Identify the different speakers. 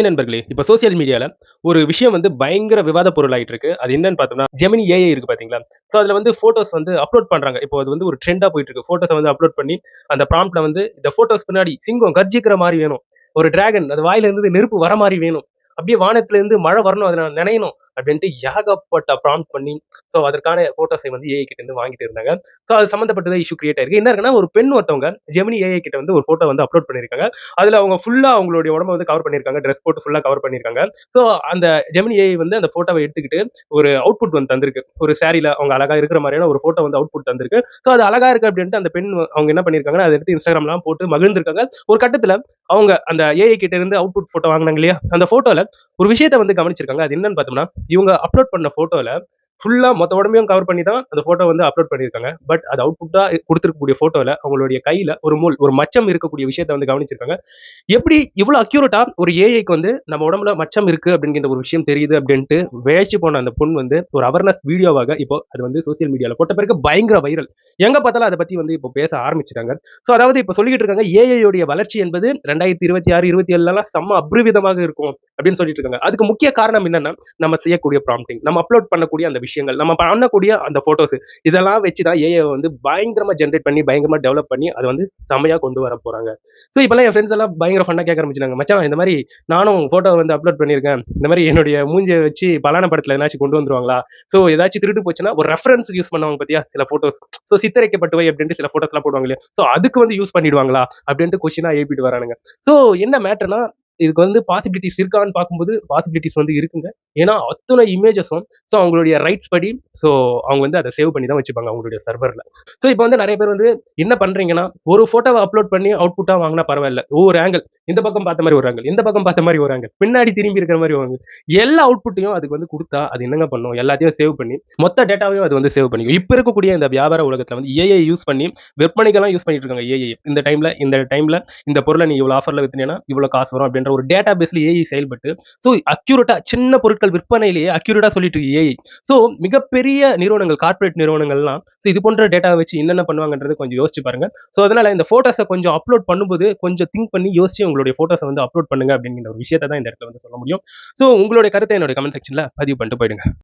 Speaker 1: நண்பர்களே, இப்ப சோசியல் மீடியால ஒரு விஷயம் வந்து பயங்கர விவாத பொருளாயிட்டு இருக்கு. அது என்னன்னு பார்த்தோம்னா, ஜெமினி ஏஐ இருக்கு பார்த்தீங்களா? ஸோ அதுல வந்து ஃபோட்டோஸ் வந்து அப்லோட் பண்றாங்க. இப்போ அது வந்து ஒரு ட்ரெண்டா போயிட்டு இருக்கு. ஃபோட்டோஸ வந்து அப்லோட் பண்ணி, அந்த ப்ராம்ப்ட்ல வந்து இந்த ஃபோட்டோஸ் பின்னாடி சிங்கம் கர்ஜிக்கிற மாரி வேணும். ஒரு டிராகன் அது வாயில இருந்து நெருப்பு வர மாரி வேணும். அப்படியே வானத்துல இருந்து மழை வரணும். அத நான் நனையணும். அப்படின்ட்டு ஏகப்பட்ட ப்ராம்ப்ட் பண்ணி, ஸோ அதற்கான ஃபோட்டோஸை வந்து ஏஐ கிட்ட இருந்து வாங்கிட்டு இருந்தாங்க. ஸோ அது சம்மந்தப்பட்டதா இஷ்யூ கிரியேட் ஆயிருக்கு. என்ன இருக்குன்னா, ஒரு பெண் ஒருத்தவங்க ஜெமினி ஏஐ கிட்ட வந்து ஒரு ஃபோட்டோ வந்து அப்லோட் பண்ணியிருக்காங்க. அதுல அவங்க ஃபுல்லா அவங்களுடைய உடம்ப வந்து கவர் பண்ணியிருக்காங்க. டிரெஸ் போட்டு ஃபுல்லா கவர் பண்ணியிருக்காங்க. ஸோ அந்த ஜெமினி ஏஐ வந்து அந்த ஃபோட்டோவ எடுத்துக்கிட்டு ஒரு அவுட்புட் வந்து தந்திருக்கு. ஒரு சாரீல அவங்க அழகா இருக்கிற மாதிரியான ஒரு ஃபோட்டோ வந்து அவுட்புட் தந்திருக்கு. ஸோ அது அழகா இருக்கு அப்படின்ட்டு அந்த பெண் அவங்க என்ன பண்ணியிருக்காங்கன்னா, அதை எடுத்து இன்ஸ்டாகிராம்லாம் போட்டு மகிழ்ந்திருக்காங்க. ஒரு கட்டத்துல அவங்க அந்த ஏஐ கிட்ட இருந்து அவுட்புட் ஃபோட்டோ வாங்குனாங்க இல்லையா? அந்த ஃபோட்டோல ஒரு விஷயத்த வந்து கவனிச்சிருக்காங்க. அது என்னன்னு பார்த்தோம்னா, இவங்க அப்லோட் பண்ண ஃபோட்டோல ஃபுல்லா மொத்த உடம்பையும் கவர் பண்ணி தான் அந்த ஃபோட்டோ வந்து அப்லோட் பண்ணியிருக்காங்க. பட் அது அவுட்புட்டா குடுத்திருக்கக்கூடிய ஃபோட்டோல அவங்களுடைய கையில ஒரு ஒரு மச்சம் இருக்கக்கூடிய விஷயத்த வந்து கவனிச்சிருக்காங்க. எப்படி இவ்வளோ அக்யூரேட்டா ஒரு ஏஐக்கு வந்து நம்ம உடம்புல மச்சம் இருக்கு அப்படிங்கிற ஒரு விஷயம் தெரியுது அப்படின்ட்டு வேலைச்சு போன அந்த பொண்ணு வந்து ஒரு அவேர்னஸ் வீடியோவாக இப்போ அது வந்து சோசியல் மீடியால போட்ட பிறகு பயங்கர வைரல். எங்க பார்த்தாலும் அதை பத்தி வந்து இப்போ பேச ஆரம்பிச்சுட்டாங்க. ஸோ அதாவது இப்போ சொல்லிட்டு இருக்காங்க ஏஐ உடைய வளர்ச்சி என்பது 2026, 27 செம்ம அபரிவிதமாக இருக்கும் அப்படின்னு சொல்லிட்டு இருக்காங்க. அதுக்கு முக்கிய காரணம் என்னன்னா நம்ம செய்யக்கூடிய ப்ராம்ப்டிங், நம்ம அப்லோட் பண்ணக்கூடிய அந்த விஷயங்கள், நம்ம பண்ணக்கூடிய அந்த போட்டோஸ் இதெல்லாம் வச்சு தான் ஏஐ வந்து பயங்கரமா ஜென்ரேட் பண்ணி பயங்கரமா டெவலப் பண்ணி அதை வந்து செம்மையா கொண்டு வர போறாங்க. ஸோ இப்போலாம் என் ஃப்ரெண்ட்ஸ் எல்லாம் பயங்கர ஃபன்னா கேட்க ஆரம்பிச்சிட்டாங்க. மச்சான் இந்த மாதிரி நானும் ஃபோட்டோ வந்து அப்லோட் பண்ணியிருக்கேன். இந்த மாதிரி என்னுடைய மூஞ்சிய வச்சு பலான படத்துல எதனாச்சும் கொண்டு வந்துருவாங்களா? ஸோ ஏதாச்சும் திருட்டு போச்சுன்னா ஒரு ரெஃபரன்ஸ்க்கு யூஸ் பண்ணுவாங்க பார்த்தியா சில ஃபோட்டோஸ். ஸோ சித்தரிக்கப்பட்டவை அப்படின்ட்டு சில ஃபோட்டோஸ்லாம் போடுவாங்க இல்லையா? ஸோ அதுக்கு வந்து யூஸ் பண்ணிடுவாங்களா? அப்படின்ட்டு கொஸ்டினா எழுப்பிட்டு வரானுங்க. ஸோ என்ன மேட்டர்னா இதுக்கு வந்து பாசிபிலிட்டிஸ் இருக்கான்னு பார்க்கும்போது பாசிபிலிட்டிஸ் வந்து இருக்குங்க. ஏன்னா அத்தனை இமேஜஸும் ஸோ அவங்களுடைய ரைட்ஸ் படி ஸோ அவங்க வந்து அதை சேவ் பண்ணி தான் வச்சுப்பாங்க அவங்களுடைய சர்வர்ல. ஸோ இப்போ வந்து நிறைய பேர் வந்து என்ன பண்றீங்கன்னா, ஒரு ஃபோட்டோவ அப்லோட் பண்ணி அவுட்புட்டா வாங்குனா பரவாயில்ல. ஒவ்வொரு ஆங்கிள் இந்த பக்கம் பார்த்த மாரி ஒரு ஆங்கிள், இந்த பக்கம் பார்த்த மாரி ஒரு ஆங்கிள், பின்னாடி திரும்பி இருக்கிற மாரி ஒரு ஆங்கிள். எல்லா அவுட்புட்டையும் அதுக்கு வந்து குடுத்தா, அது என்னங்க பண்ணும்? எல்லாத்தையும் சேவ் பண்ணி, மொத்த டேட்டாவையும் அது வந்து சேவ் பண்ணிக்கும். இப்ப இருக்கக்கூடிய இந்த வியாபார உலகத்துல வந்து ஏஐ யூஸ் பண்ணி விற்பனைக்கெல்லாம் யூஸ் பண்ணிட்டு இருக்காங்க ஏஐ. இந்த டைம்ல இந்த பொருள நீ இவ்வளவு ஆஃபர்ல வித்தீங்கன்னா, இவ்வளவு காசு வரும் அப்படின்ற ஒரு டேட்டா பேஸ்ல ஏஐ செயல்பட்டு, ஸோ அக்யூரேட்டா சின்ன பொருட்கள் விற்பனையிலேயே அக்யூரேட்டா சொல்லிட்டு இருக்கு ஏஐ. ஸோ மிகப்பெரிய நிறுவனங்கள், கார்ப்பரேட் நிறுவனங்கள்லாம் ஸோ இது போன்ற டேட்டாவ வச்சு என்னென்ன பண்ணுவாங்கன்றத கொஞ்சம் யோசிச்சு பாருங்க. ஸோ அதனால இந்த ஃபோட்டோஸ கொஞ்சம் அப்லோட் பண்ணும்போது கொஞ்சம் திங்க் பண்ணி யோசிச்சு உங்களுடைய ஃபோட்டோஸ வந்து அப்லோட் பண்ணுங்க அப்படிங்கிற ஒரு விஷயத்த தான் இந்த இடத்துல வந்து சொல்ல முடியும். ஸோ உங்களுடைய கருத்தை என்னுடைய கமெண்ட் செக்ஷன்ல பதிவு பண்ணிட்டு போயிடுங்க.